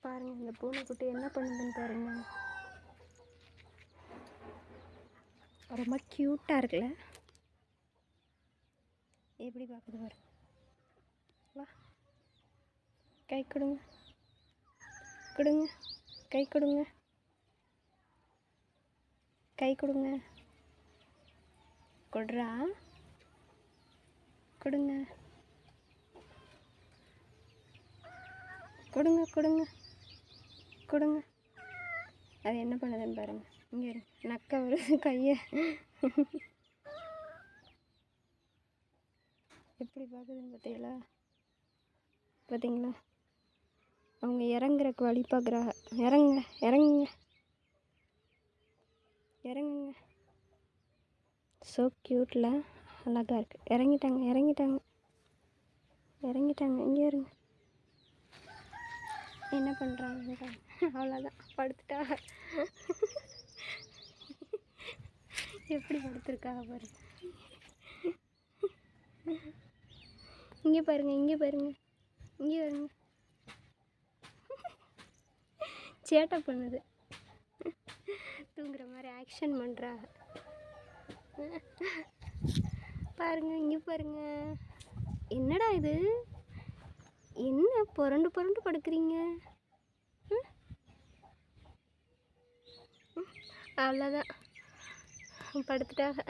பாருங்கள் இந்த பூனைக்குட்டி என்ன பண்ணுதுன்னு பாருங்கள். ரொம்ப க்யூட்டாக இருக்குல்ல, எப்படி பார்க்குது பாரு. வா கை கொடுங்க, கொடுங்க கை கொடுங்க, கை கொடுங்க, கொடுறா, கொடுங்க கொடுங்க கொடுங்க கொடுங்க. அது என்ன பண்ணுதுன்னு பாருங்கள். இங்கே நக்க வருது கையை, எப்படி பார்க்குதுன்னு பார்த்தீங்களா? பார்த்தீங்களா? அவங்க இறங்குறக்கு வழி பார்க்குறாங்க. இறங்குங்க இறங்குங்க இறங்குங்க. ஸோ க்யூட்டில் அழகாக இருக்குது. இறங்கிட்டாங்க இறங்கிட்டாங்க இறங்கிட்டாங்க. இங்கே இருங்க, என்ன பண்ணுறாங்க? அவ்வளோதான், படுத்துட்டா. எப்படி படுத்துருக்காங்க பாரு. இங்கே பாருங்கள், இங்கே பாருங்கள், இங்கே வருங்க. சேட்டை பண்ணுது, தூங்குற மாதிரி ஆக்ஷன் பண்ணுறாங்க. பாருங்கள், இங்கே பாருங்கள். என்னடா இது, என்ன புரண்டு புரண்டு படுக்கிறீங்க? அவ்வளோதான், படுத்துட்டாங்க.